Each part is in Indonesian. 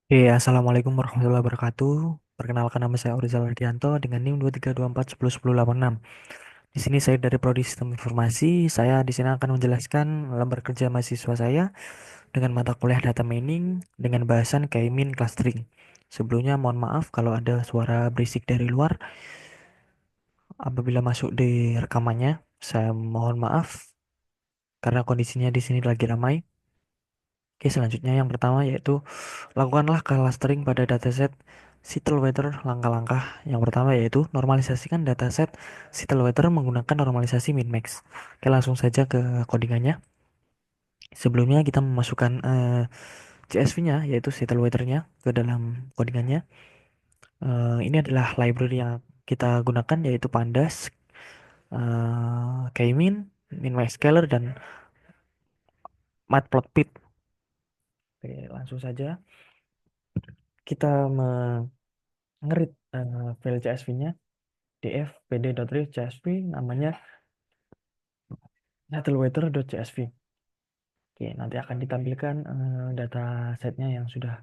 Assalamualaikum warahmatullahi wabarakatuh. Perkenalkan nama saya Orizal Ardianto dengan NIM 232410106. Di sini saya dari Prodi Sistem Informasi. Saya di sini akan menjelaskan lembar kerja mahasiswa saya dengan mata kuliah Data Mining dengan bahasan K-mean Clustering. Sebelumnya mohon maaf kalau ada suara berisik dari luar apabila masuk di rekamannya. Saya mohon maaf karena kondisinya di sini lagi ramai. Oke, selanjutnya yang pertama yaitu lakukanlah clustering pada dataset Seattle Weather. Langkah-langkah yang pertama yaitu normalisasikan dataset Seattle Weather menggunakan normalisasi min-max. Oke, langsung saja ke codingannya. Sebelumnya kita memasukkan CSV-nya yaitu Seattle Weather-nya ke dalam codingannya. Ini adalah library yang kita gunakan yaitu Pandas, K-mean, min-max scaler dan matplotlib. Oke, langsung saja kita ngerit file CSV-nya df pd.read csv namanya settleweather.csv. Oke, nanti akan ditampilkan data setnya yang sudah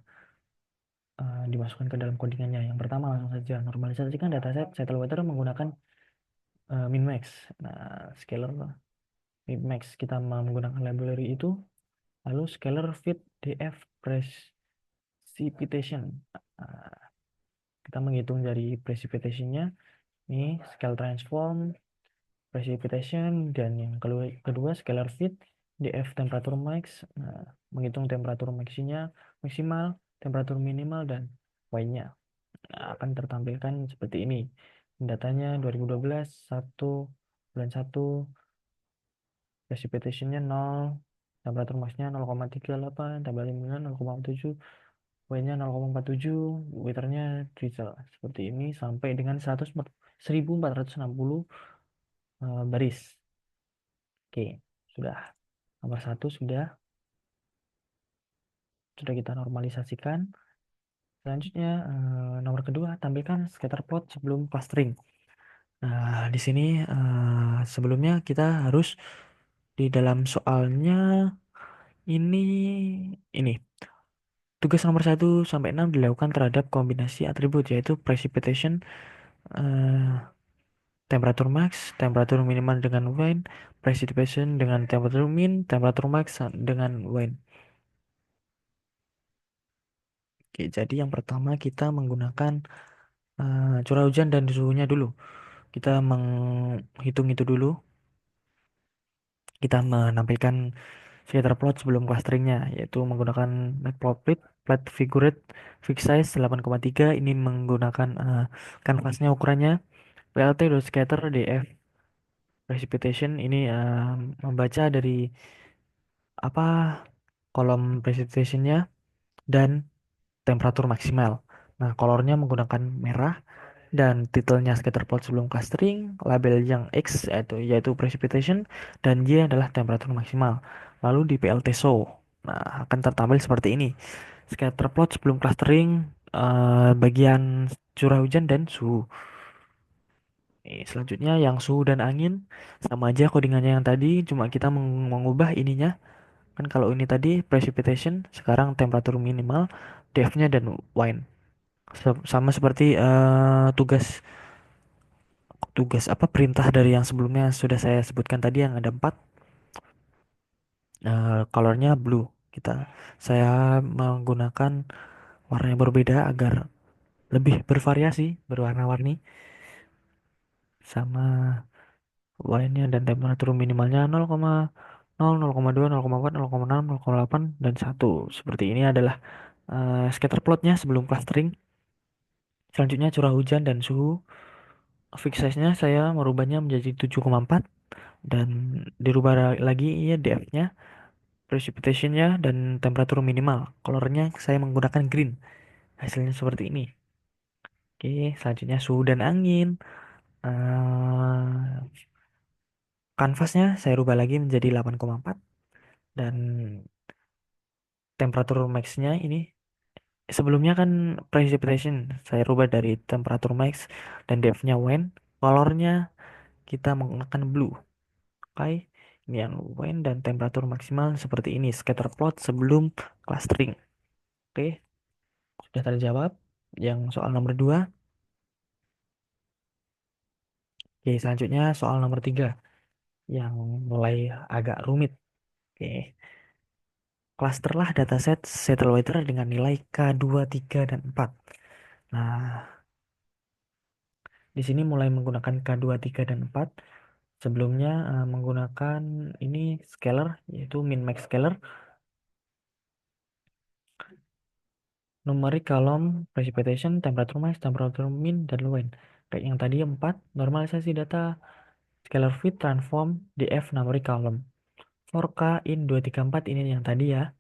dimasukkan ke dalam codingannya. Yang pertama langsung saja normalisasikan dataset settleweather menggunakan min-max. Nah, scalar min-max kita menggunakan library itu, lalu scalar fit df precipitation. Nah, kita menghitung dari precipitationnya, ini scale transform precipitation, dan yang kedua scalar fit df temperature max. Nah, menghitung temperatur maksimal, temperatur minimal dan y-nya. Nah, akan tertampilkan seperti ini. Datanya 2012 bulan 1, precipitationnya 0, temperatur maxnya 0,38, temperatur minimal 0,7, y-nya 0,47, weathernya drizzle seperti ini sampai dengan 1460 baris. Oke, sudah. Nomor satu sudah kita normalisasikan. Selanjutnya, nomor kedua, tampilkan scatter plot sebelum clustering. Nah, di sini sebelumnya kita harus di dalam soalnya ini tugas nomor 1 sampai 6 dilakukan terhadap kombinasi atribut yaitu precipitation, eh, temperatur max, temperatur minimal dengan wind, precipitation dengan temperatur min, temperatur max dengan wind. Oke, jadi yang pertama kita menggunakan curah hujan dan suhunya dulu. Kita menghitung itu dulu. Kita menampilkan scatter plot sebelum clusteringnya, yaitu menggunakan matplotlib, plot figurate, fixed size 8,3. Ini menggunakan kanvasnya ukurannya plt.scatter df precipitation. Ini membaca dari apa kolom precipitationnya dan temperatur maksimal. Nah, kolornya menggunakan merah dan titelnya scatter plot sebelum clustering, label yang X yaitu precipitation dan Y adalah temperatur maksimal. Lalu di PLT show. Nah, akan tertampil seperti ini. Scatter plot sebelum clustering, bagian curah hujan dan suhu. Selanjutnya yang suhu dan angin sama aja codingannya yang tadi, cuma kita mengubah ininya. Kan kalau ini tadi precipitation, sekarang temperatur minimal, depth-nya dan wind. Sama seperti tugas tugas apa perintah dari yang sebelumnya sudah saya sebutkan tadi yang ada 4. Colornya blue. Saya menggunakan warna yang berbeda agar lebih bervariasi, berwarna-warni, sama Y-nya dan temperatur minimalnya 0,0, 0,2, 0,4, 0,6, 0,8 dan 1. Seperti ini adalah scatter plotnya sebelum clustering. Selanjutnya curah hujan dan suhu. Fixed size-nya saya merubahnya menjadi 7,4 dan dirubah lagi ya df-nya, precipitation-nya dan temperatur minimal. Colornya saya menggunakan green. Hasilnya seperti ini. Oke, selanjutnya suhu dan angin. eh Kanvasnya saya rubah lagi menjadi 8,4 dan temperatur max-nya ini sebelumnya kan precipitation saya rubah dari temperatur max dan depth-nya wind. Colornya kita menggunakan blue. Oke, ini yang wind dan temperatur maksimal seperti ini. Scatter plot sebelum clustering. Oke, Sudah terjawab. Yang soal nomor 2. Oke, selanjutnya soal nomor 3 yang mulai agak rumit. Oke, klasterlah dataset Settle Weather dengan nilai K2, 3, dan 4. Nah, di sini mulai menggunakan K2, 3, dan 4. Sebelumnya menggunakan ini scalar, yaitu min max scalar, numeric column, precipitation, temperature max, temperature min, dan low. Kayak yang tadi 4, normalisasi data scalar fit transform df numeric column. For K in 234 ini yang tadi ya.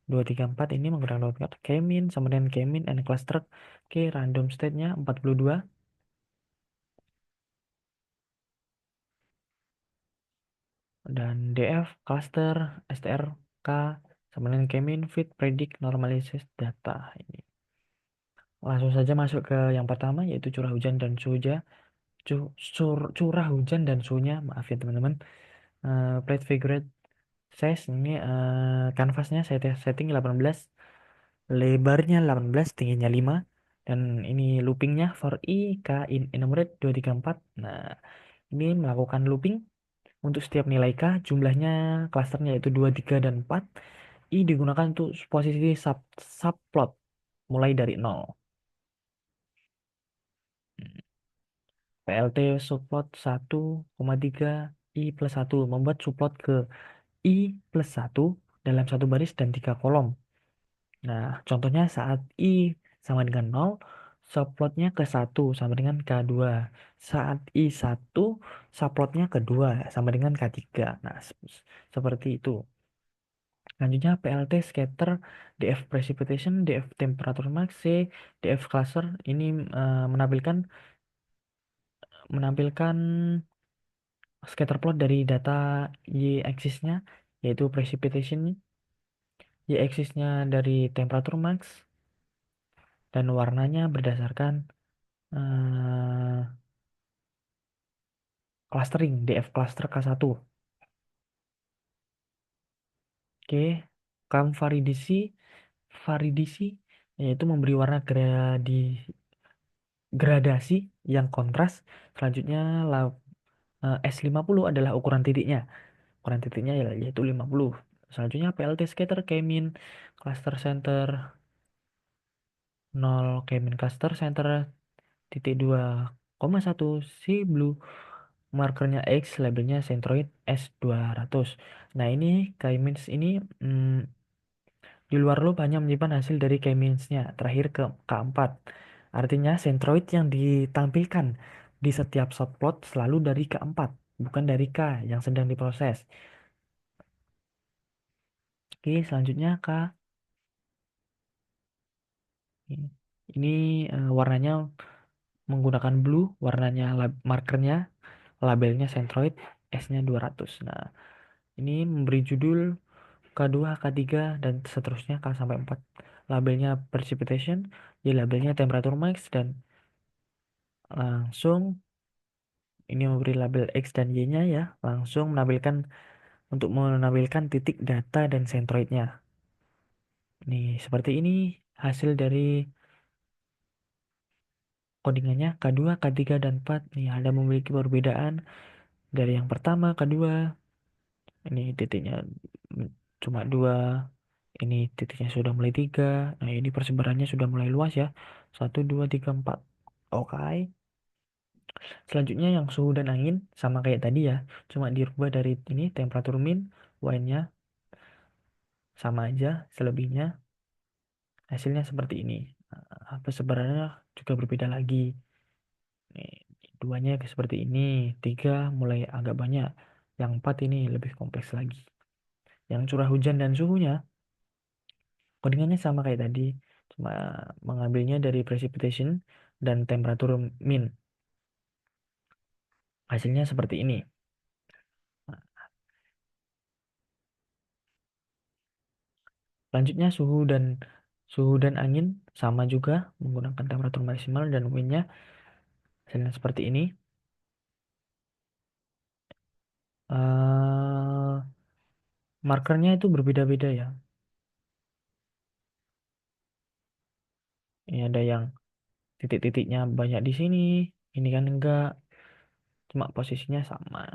234 ini menggunakan dot K-min sama dengan K-min and cluster K random state-nya 42 dan DF cluster STR K sama dengan K-min fit predict normalized data ini. Langsung saja masuk ke yang pertama yaitu curah hujan dan suhu hujan. Curah hujan dan suhunya, maaf ya teman-teman. Plate figure size ini kanvasnya saya setting 18, lebarnya 18, tingginya 5, dan ini loopingnya for I, K, in enumerate 234. Nah, ini melakukan looping untuk setiap nilai K, jumlahnya klasternya yaitu 2, 3, dan 4. I digunakan untuk posisi subplot mulai dari 0. PLT subplot 1,3 I plus 1 membuat subplot ke I plus 1 dalam satu baris dan 3 kolom. Nah, contohnya saat I sama dengan 0, subplotnya ke 1 sama dengan K2. Saat I1, subplotnya ke 2 sama dengan K3. Nah, seperti itu. Selanjutnya PLT scatter, DF precipitation, DF temperature max, C, DF cluster ini menampilkan menampilkan scatter plot dari data Y-axisnya yaitu precipitation, Y-axisnya dari temperature max, dan warnanya berdasarkan eh, clustering DF cluster K1. Oke, varidisi yaitu memberi warna gradasi yang kontras. Selanjutnya S50 adalah ukuran titiknya. Ukuran titiknya yaitu 50. Selanjutnya PLT scatter K-min cluster center 0, K-min cluster center titik 2,1 si blue, markernya X, labelnya centroid S200. Nah, ini K-min ini di luar loop hanya menyimpan hasil dari K-nya terakhir ke K4. Artinya centroid yang ditampilkan di setiap subplot selalu dari K4, bukan dari K yang sedang diproses. Oke, selanjutnya K. Ini warnanya menggunakan blue, warnanya markernya, labelnya centroid, S-nya 200. Nah, ini memberi judul K2, K3, dan seterusnya K sampai 4. Labelnya precipitation, ya labelnya temperature max, dan langsung ini memberi label X dan Y-nya ya, langsung menampilkan untuk menampilkan titik data dan centroidnya. Nih, seperti ini hasil dari codingannya K2, K3, dan 4. Nih, ada memiliki perbedaan dari yang pertama, K2. Ini titiknya cuma 2. Ini titiknya sudah mulai 3. Nah, ini persebarannya sudah mulai luas ya. 1, 2, 3, 4. Oke. Selanjutnya yang suhu dan angin sama kayak tadi ya. Cuma dirubah dari ini temperatur min, Y-nya sama aja. Selebihnya hasilnya seperti ini. Nah, persebarannya juga berbeda lagi. Nih, duanya seperti ini. 3 mulai agak banyak. Yang 4 ini lebih kompleks lagi. Yang curah hujan dan suhunya codingannya sama kayak tadi. Cuma mengambilnya dari precipitation dan temperatur min. Hasilnya seperti ini. Nah, selanjutnya suhu dan angin sama juga menggunakan temperatur maksimal dan win-nya hasilnya seperti ini. eh Markernya itu berbeda-beda ya. Ini ada yang titik-titiknya banyak di sini. Ini kan enggak, cuma posisinya sama.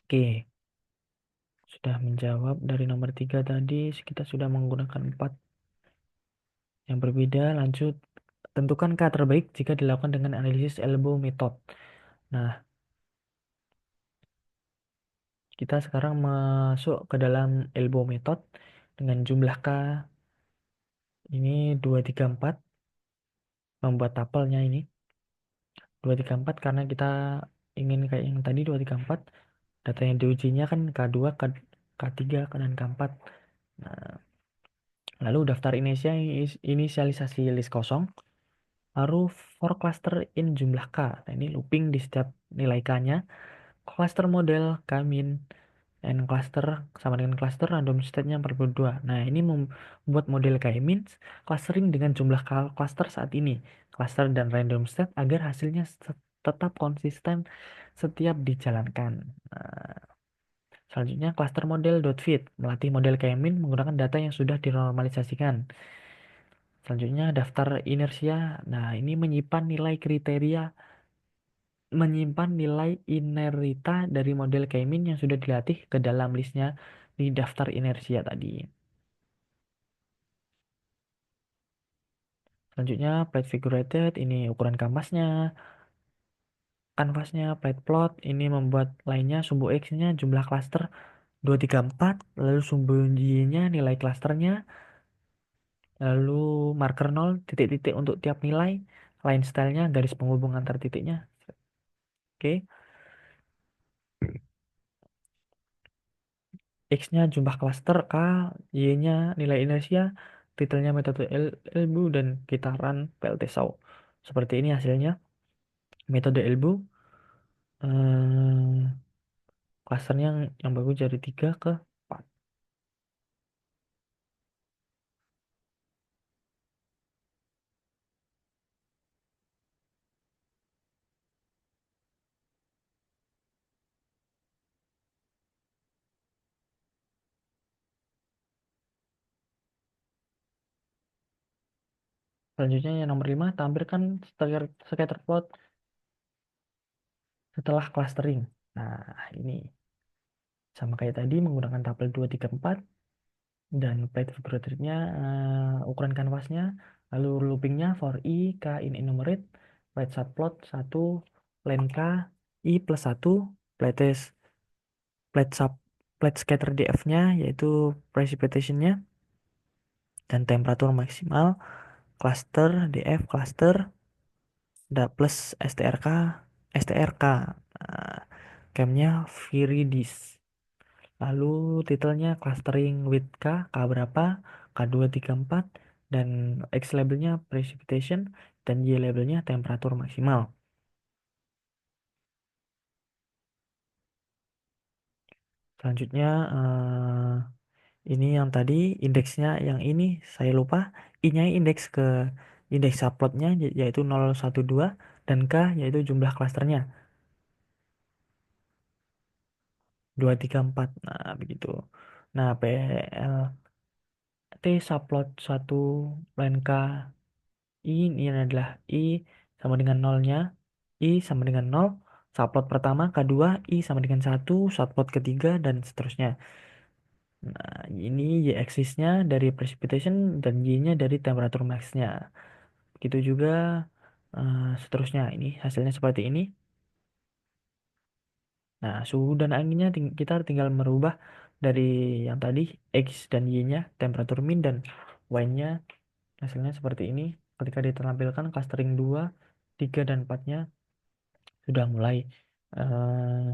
Oke, sudah menjawab dari nomor 3 tadi. Kita sudah menggunakan 4 yang berbeda. Lanjut, tentukan K terbaik jika dilakukan dengan analisis elbow method. Nah, kita sekarang masuk ke dalam elbow method dengan jumlah K ini 234, membuat tapelnya ini 234 karena kita ingin kayak yang tadi 234. Data yang diujinya kan K2, K3, dan K4. Nah, lalu daftar inisialisasi list kosong, lalu for cluster in jumlah K. Nah, ini looping di setiap nilai K-nya. Cluster model K-min and cluster sama dengan cluster random state-nya 42. Nah, ini membuat model K-min clustering dengan jumlah cluster saat ini, cluster dan random state, agar hasilnya tetap konsisten setiap dijalankan. Nah, selanjutnya, cluster model.fit melatih model K-min menggunakan data yang sudah dinormalisasikan. Selanjutnya, daftar inersia. Nah, ini menyimpan nilai inerita dari model K-min yang sudah dilatih ke dalam listnya di daftar inersia tadi. Selanjutnya, plate figurated, ini ukuran kanvasnya, plate plot, ini membuat lainnya, sumbu X-nya, jumlah cluster 234, lalu sumbu Y-nya, nilai clusternya, lalu marker 0, titik-titik untuk tiap nilai, line style-nya, garis penghubung antar titiknya. Oke. X-nya jumlah cluster, K, Y-nya nilai inersia, titelnya metode Elbu, dan kita run PLT saw. Seperti ini hasilnya. Metode Elbu, eh, clusternya yang bagus dari 3 ke 4. Selanjutnya yang nomor 5, tampilkan scatter plot setelah clustering. Nah, ini sama kayak tadi menggunakan tabel 2, 3, 4, dan plate figuratifnya, ukuran kanvasnya, lalu loopingnya for I, K in enumerate, plate subplot 1, len K, I plus 1, plate plate sub plate scatter DF-nya yaitu precipitationnya dan temperatur maksimal, cluster DF cluster, plus STRK, nah, camnya Viridis. Lalu titelnya clustering with K berapa, K2, 3, 4, dan X labelnya precipitation, dan Y labelnya temperatur maksimal. Selanjutnya, ini yang tadi indeksnya, yang ini saya lupa. I-nya indeks ke indeks subplotnya yaitu 012, dan K yaitu jumlah klasternya 2, 3, 4. Nah, begitu. Nah, PLT subplot 1 line K, ini adalah I sama dengan nolnya, I sama dengan 0, subplot pertama, kedua, I sama dengan 1, subplot ketiga, dan seterusnya. Nah, ini Y axisnya dari precipitation dan Y-nya dari temperatur max-nya. Begitu juga seterusnya. Ini hasilnya seperti ini. Nah, suhu dan anginnya kita tinggal merubah dari yang tadi, X dan Y-nya, temperatur min dan Y-nya, hasilnya seperti ini. Ketika ditampilkan clustering 2, 3, dan 4-nya sudah mulai eh,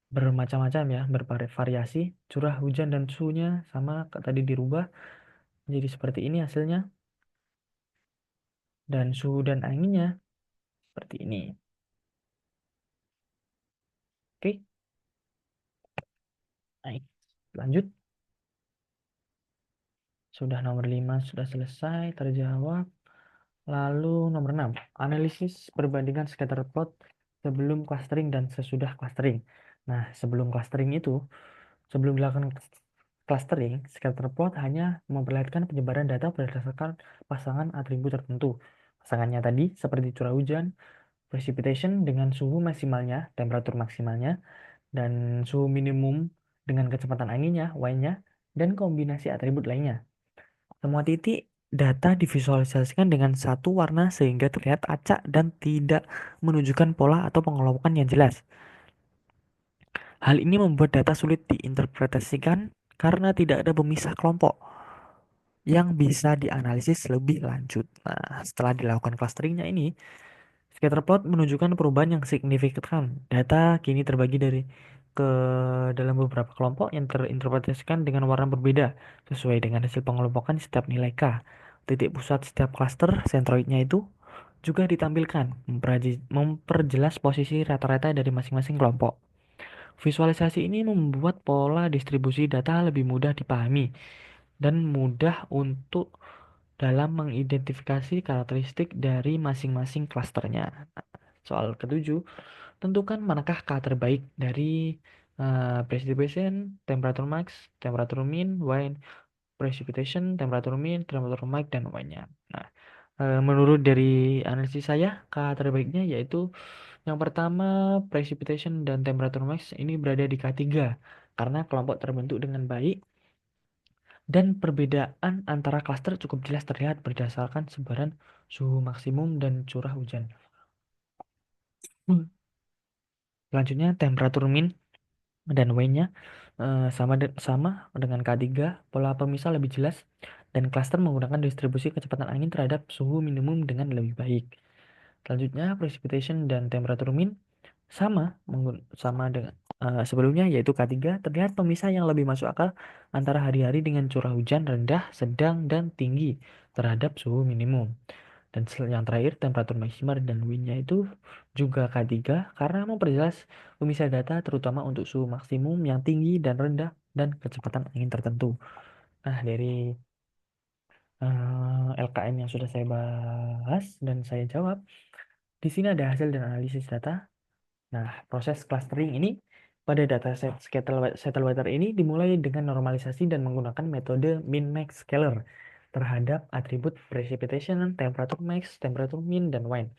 bermacam-macam ya, bervariasi. Curah hujan dan suhunya sama tadi dirubah jadi seperti ini hasilnya, dan suhu dan anginnya seperti ini. Oke, baik. Lanjut. Sudah nomor 5 sudah selesai terjawab. Lalu nomor 6, analisis perbandingan scatter plot sebelum clustering dan sesudah clustering. Nah, sebelum clustering itu, sebelum dilakukan clustering, scatter plot hanya memperlihatkan penyebaran data berdasarkan pasangan atribut tertentu. Pasangannya tadi seperti curah hujan, precipitation dengan suhu maksimalnya, temperatur maksimalnya, dan suhu minimum dengan kecepatan anginnya, Y-nya, dan kombinasi atribut lainnya. Semua titik data divisualisasikan dengan satu warna sehingga terlihat acak dan tidak menunjukkan pola atau pengelompokan yang jelas. Hal ini membuat data sulit diinterpretasikan karena tidak ada pemisah kelompok yang bisa dianalisis lebih lanjut. Nah, setelah dilakukan clusteringnya ini, scatterplot menunjukkan perubahan yang signifikan. Data kini terbagi ke dalam beberapa kelompok yang terinterpretasikan dengan warna berbeda sesuai dengan hasil pengelompokan setiap nilai K. Titik pusat setiap klaster sentroidnya itu juga ditampilkan, memperjelas posisi rata-rata dari masing-masing kelompok. Visualisasi ini membuat pola distribusi data lebih mudah dipahami dan mudah untuk dalam mengidentifikasi karakteristik dari masing-masing klasternya. Soal ketujuh, tentukan manakah K terbaik dari precipitation, temperature max, temperature min, wine, precipitation, temperature min, temperature max, dan Y-nya. Nah, menurut dari analisis saya, K terbaiknya yaitu yang pertama precipitation dan temperature max ini berada di K3 karena kelompok terbentuk dengan baik dan perbedaan antara klaster cukup jelas terlihat berdasarkan sebaran suhu maksimum dan curah hujan. Selanjutnya temperatur min dan W-nya sama dengan K3, pola pemisah lebih jelas dan klaster menggunakan distribusi kecepatan angin terhadap suhu minimum dengan lebih baik. Selanjutnya precipitation dan temperatur min sama dengan sebelumnya yaitu K3, terlihat pemisah yang lebih masuk akal antara hari-hari dengan curah hujan rendah, sedang, dan tinggi terhadap suhu minimum. Dan yang terakhir, temperatur maksimal dan win-nya itu juga K3 karena memperjelas pemisah data terutama untuk suhu maksimum yang tinggi dan rendah dan kecepatan angin tertentu. Nah, dari LKM yang sudah saya bahas dan saya jawab, di sini ada hasil dan analisis data. Nah, proses clustering ini pada dataset Saddlebatter ini dimulai dengan normalisasi dan menggunakan metode min-max scaler terhadap atribut precipitation, temperature max, temperature min, dan wind.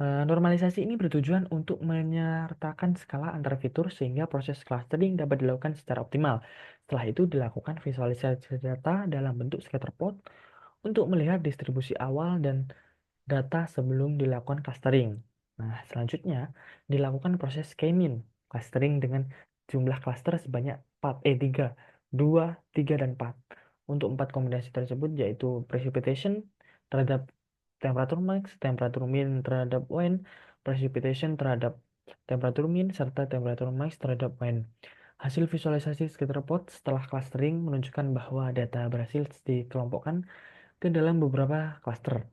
Normalisasi ini bertujuan untuk menyertakan skala antar fitur sehingga proses clustering dapat dilakukan secara optimal. Setelah itu dilakukan visualisasi data dalam bentuk scatter plot untuk melihat distribusi awal dan data sebelum dilakukan clustering. Nah, selanjutnya dilakukan proses k-min, clustering dengan jumlah cluster sebanyak 3, 2, 3, dan 4. Untuk 4 kombinasi tersebut yaitu precipitation terhadap temperatur max, temperatur min terhadap wind, precipitation terhadap temperatur min, serta temperatur max terhadap wind. Hasil visualisasi scatter plot setelah clustering menunjukkan bahwa data berhasil dikelompokkan ke dalam beberapa cluster.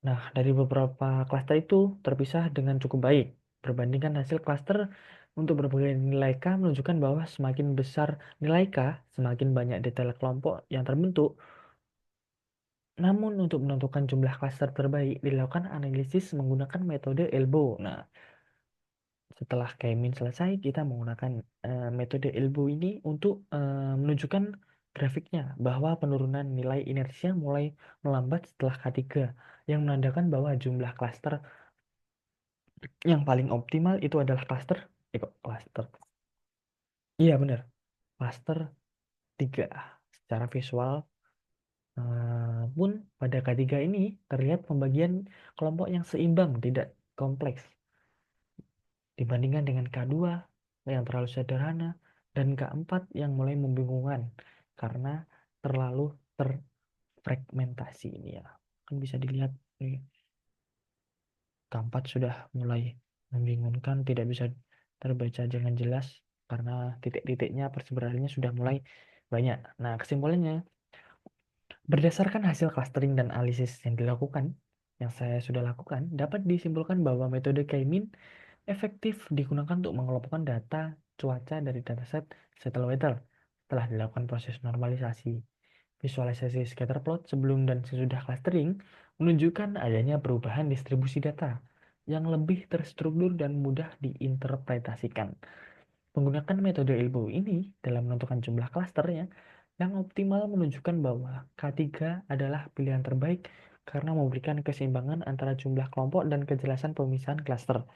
Nah, dari beberapa klaster itu terpisah dengan cukup baik. Perbandingan hasil klaster untuk berbagai nilai K menunjukkan bahwa semakin besar nilai K, semakin banyak detail kelompok yang terbentuk. Namun untuk menentukan jumlah klaster terbaik dilakukan analisis menggunakan metode elbow. Nah, setelah K-min selesai, kita menggunakan metode elbow ini untuk menunjukkan grafiknya bahwa penurunan nilai inersia mulai melambat setelah K3 yang menandakan bahwa jumlah klaster yang paling optimal itu adalah cluster. Iya benar, cluster 3. Secara visual pun pada K3 ini terlihat pembagian kelompok yang seimbang, tidak kompleks dibandingkan dengan K2 yang terlalu sederhana dan K4 yang mulai membingungkan karena terlalu terfragmentasi ini ya. Kan bisa dilihat nih, K4 sudah mulai membingungkan, tidak bisa terbaca dengan jelas karena titik-titiknya persebarannya sudah mulai banyak. Nah, kesimpulannya, berdasarkan hasil clustering dan analisis yang saya sudah lakukan, dapat disimpulkan bahwa metode K-mean efektif digunakan untuk mengelompokkan data cuaca dari dataset satellite weather setelah dilakukan proses normalisasi. Visualisasi scatter plot sebelum dan sesudah clustering menunjukkan adanya perubahan distribusi data yang lebih terstruktur dan mudah diinterpretasikan. Menggunakan metode ilmu ini dalam menentukan jumlah klasternya, yang optimal menunjukkan bahwa K3 adalah pilihan terbaik karena memberikan keseimbangan antara jumlah kelompok dan kejelasan pemisahan klaster.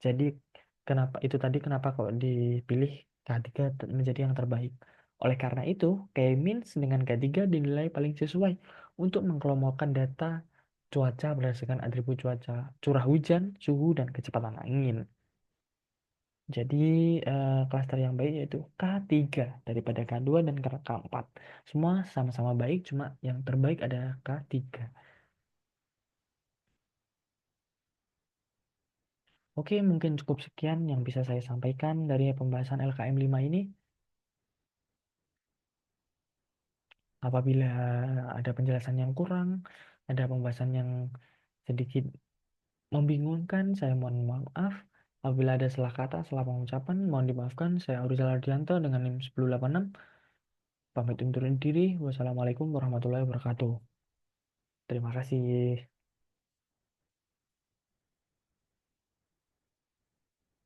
Jadi kenapa itu tadi kenapa kok dipilih K3 menjadi yang terbaik? Oleh karena itu, K-means dengan K3 dinilai paling sesuai untuk mengelompokkan data cuaca berdasarkan atribut cuaca, curah hujan, suhu, dan kecepatan angin. Jadi klaster yang baik yaitu K3 daripada K2 dan K4. Semua sama-sama baik, cuma yang terbaik adalah K3. Oke, mungkin cukup sekian yang bisa saya sampaikan dari pembahasan LKM 5 ini. Apabila ada penjelasan yang kurang, ada pembahasan yang sedikit membingungkan, saya mohon maaf. Apabila ada salah kata, salah pengucapan, mohon dimaafkan. Saya Aurizal Ardianto dengan NIM 1086. Pamit undur diri. Wassalamualaikum warahmatullahi wabarakatuh. Terima kasih.